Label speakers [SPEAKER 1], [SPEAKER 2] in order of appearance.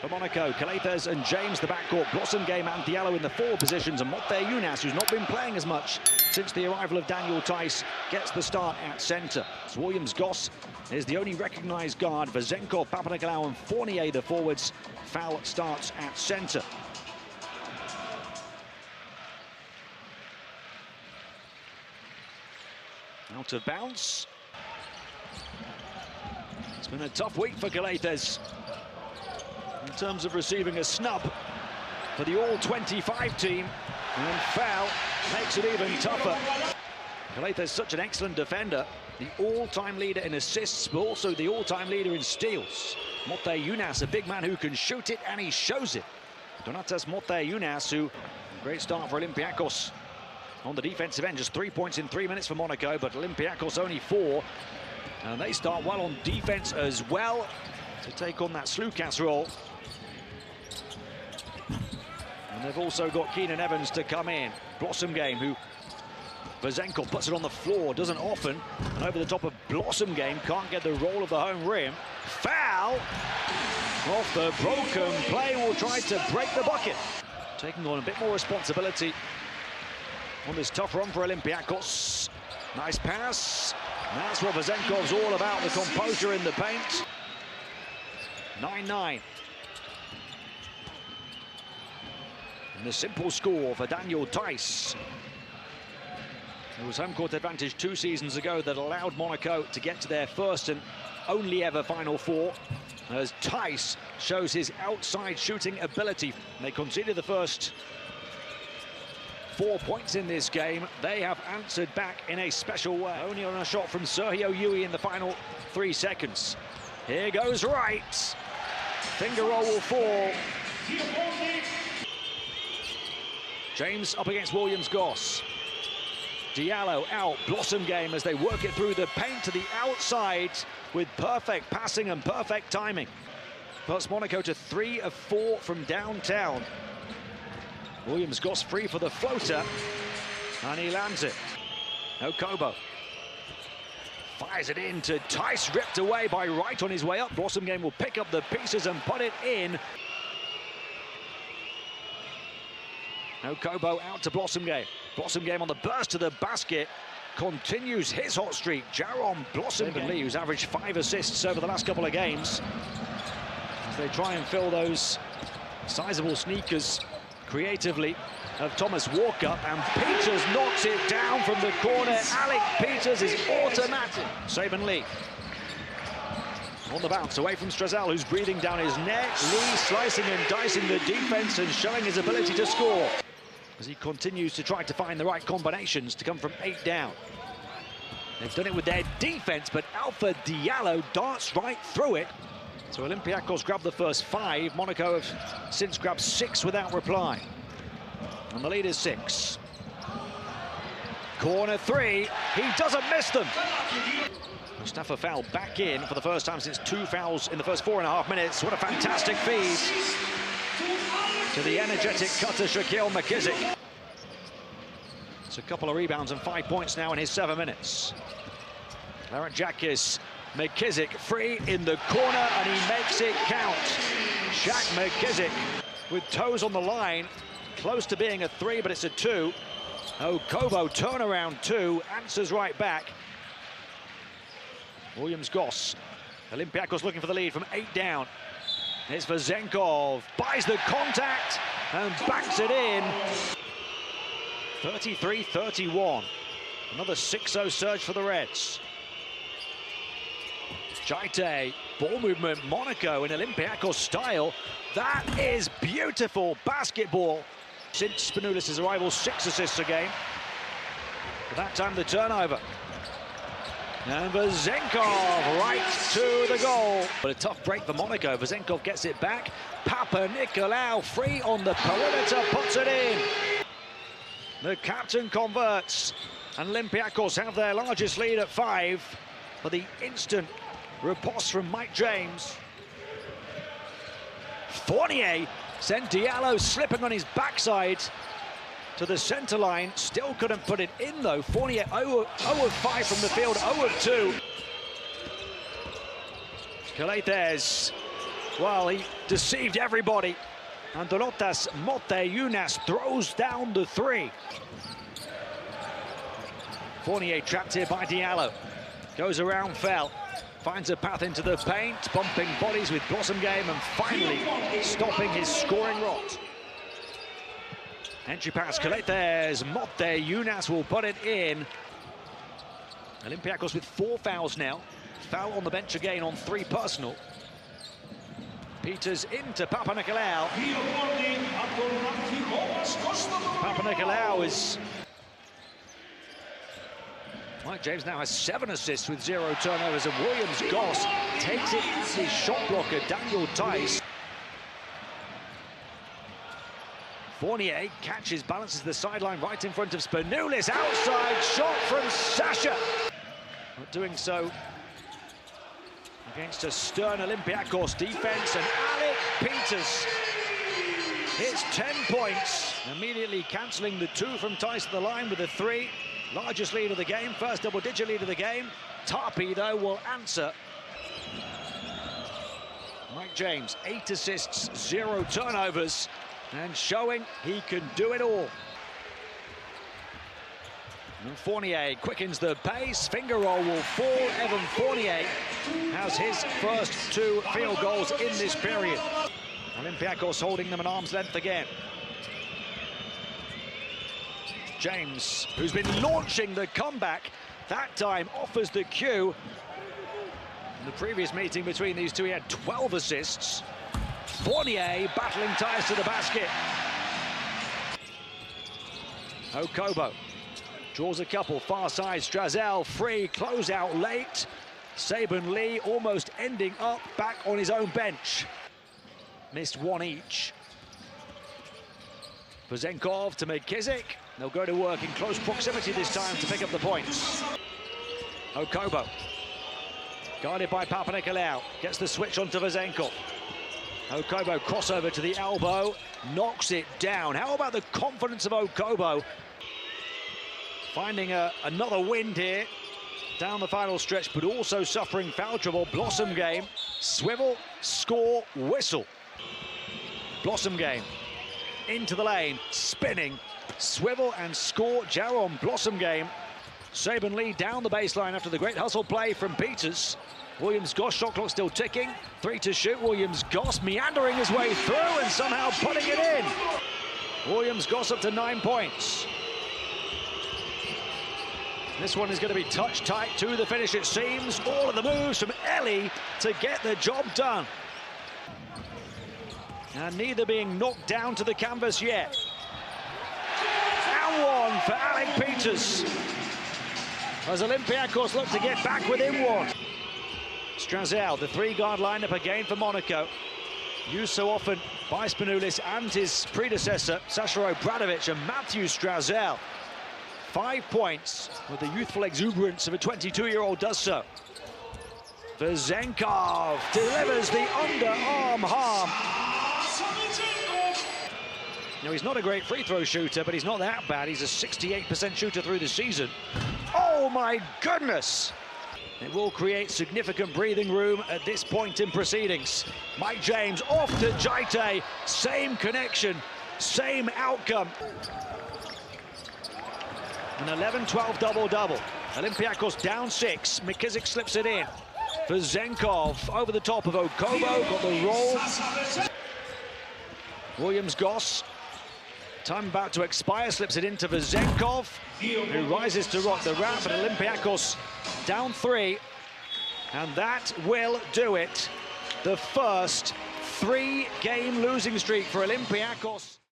[SPEAKER 1] For Monaco, Calates and James, the backcourt. Blossom Game and Diallo in the forward positions. And Motte Younas, who's not been playing as much since the arrival of Daniel Tice, gets the start at centre. So Williams Goss is the only recognised guard. Vezenkov, Papanikolaou and Fournier, the forwards. Foul starts at centre. Out of bounds. It's been a tough week for Calates in terms of receiving a snub for the all-25 team, and foul makes it even tougher. Calates is such an excellent defender, the all-time leader in assists, but also the all-time leader in steals. Motte Younas, a big man who can shoot it, and he shows it. Donatas Motte Younas, who, great start for Olympiacos on the defensive end, just 3 points in 3 minutes for Monaco, but Olympiacos only 4. And they start well on defense as well to take on that Slukas role. And they've also got Keenan Evans to come in. Blossom Game, who Vezenkov puts it on the floor, doesn't often. And over the top of Blossom Game, can't get the roll of the home rim. Foul off the broken play, will try to break the bucket. Taking on a bit more responsibility on this tough run for Olympiacos. Nice pass. That's what Vezenkov's all about, the composure in the paint. 9-9. And the simple score for Daniel Tice. It was home court advantage 2 seasons ago that allowed Monaco to get to their first and only ever Final Four, as Tice shows his outside shooting ability. They conceded the first 4 points in this game. They have answered back in a special way. Only on a shot from Sergio Yui in the final 3 seconds. Here goes right. Finger roll will fall. James up against Williams Goss. Diallo out. Blossom Game as they work it through the paint to the outside with perfect passing and perfect timing. Puts Monaco to 3 of 4 from downtown. Williams Goss free for the floater, and he lands it. Okobo fires it in to Tice, ripped away by Wright on his way up. Blossom Game will pick up the pieces and put it in. Okobo out to Blossom Game. Blossom Game on the burst to the basket, continues his hot streak. Jaron Blossom Lee, who's averaged 5 assists over the last couple of games, as they try and fill those sizable sneakers creatively of Thomas Walker, and Peters knocks it down from the corner. Alec Peters is automatic. Saban Lee on the bounce away from Strazel, who's breathing down his neck. Lee slicing and dicing the defense and showing his ability to score as he continues to try to find the right combinations to come from 8 down. They've done it with their defense, but Alpha Diallo darts right through it. So Olympiacos grabbed the first 5. Monaco have since grabbed 6 without reply. And the lead is 6. Corner 3. He doesn't miss them. Mustafa foul back in for the first time since 2 fouls in the first 4.5 minutes. What a fantastic feed to the energetic cutter Shaquille McKissick. It's a couple of rebounds and 5 points now in his 7 minutes. Larenjakis, McKissick free in the corner, and he makes it count. Shaq McKissick with toes on the line, close to being a 3, but it's a 2. Okobo turnaround 2, answers right back. Williams Goss. Olympiacos looking for the lead from 8 down. Here's Vezenkov, buys the contact and backs it in. 33-31. Another 6-0 surge for the Reds. Jaite, ball movement, Monaco in Olympiacos style. That is beautiful basketball. Since Spanoulis' arrival, 6 assists a game. But that time the turnover. And Vezenkov right to the goal. But a tough break for Monaco. Vezenkov gets it back. Papanikolaou free on the perimeter, puts it in. The captain converts. And Olympiacos have their largest lead at 5 for the instant riposte from Mike James. Fournier sent Diallo slipping on his backside to the center line. Still couldn't put it in though. Fournier 0 of 5 from the field, 0 of 2. Calates Well, he deceived everybody. And Dolotas Moteyunas throws down the three. Fournier trapped here by Diallo. Goes around Fell. Finds a path into the paint, bumping bodies with Blossomgame and finally stopping his scoring rot. Entry pass, Coletes, Moteyunas will put it in. Olympiacos with 4 fouls now. Foul on the bench again on 3 personal. Peters into Papanikolaou. Papanikolaou is... Mike James now has 7 assists with 0 turnovers, and Williams Goss takes it as his shot blocker, Daniel Tice. Fournier catches, balances the sideline right in front of Spanoulis. Outside shot from Sasha. Not doing so against a stern Olympiacos defense, and Alec Peters hits 10 points, immediately cancelling the 2 from Tice to the line with a 3. Largest lead of the game, first double-digit lead of the game. Tarpey, though, will answer. Mike James, 8 assists, 0 turnovers, and showing he can do it all. And Fournier quickens the pace, finger roll will fall. Evan Fournier has his first 2 field goals in this period. Olympiacos holding them at arm's length again. James, who's been launching the comeback, that time offers the cue. In the previous meeting between these two, he had 12 assists. Fournier battling ties to the basket. Okobo draws a couple, far side, Strazel free, closeout late. Saban Lee almost ending up back on his own bench. Missed 1 each. Vezenkov to McKissick. They'll go to work in close proximity this time to pick up the points. Okobo, guarded by Papanikolaou, gets the switch onto Vezenkov. Okobo crossover to the elbow, knocks it down. How about the confidence of Okobo? Finding another wind here down the final stretch, but also suffering foul trouble. Blossomgame, swivel, score, whistle. Blossomgame into the lane, spinning, swivel and score. Jaron Blossomgame. Saban Lee down the baseline after the great hustle play from Peters. Williams Goss, shot clock still ticking. 3 to shoot. Williams Goss meandering his way through and somehow putting it in. Williams Goss up to 9 points. This one is going to be touch tight to the finish, it seems. All of the moves from Ellie to get the job done. And neither being knocked down to the canvas yet. And 1 for Alec Peters, as Olympiacos look to get back within 1. Strazel, the 3-guard lineup again for Monaco. Used so often by Spanoulis and his predecessor, Sasha Obradovic, and Matthew Strazel. 5 points with the youthful exuberance of a 22-year-old does so. Vezenkov delivers the underarm harm. Now, he's not a great free throw shooter, but he's not that bad. He's a 68% shooter through the season. Oh, my goodness! It will create significant breathing room at this point in proceedings. Mike James off to Jaite. Same connection, same outcome. An 11-12 double-double. Olympiacos down 6. McKissick slips it in. Vezenkov over the top of Okobo. Got the roll. Williams Goss. Time about to expire. Slips it into Vezenkov, who rises to rock the wrap. But Olympiacos down 3. And that will do it. The first 3-game losing streak for Olympiacos.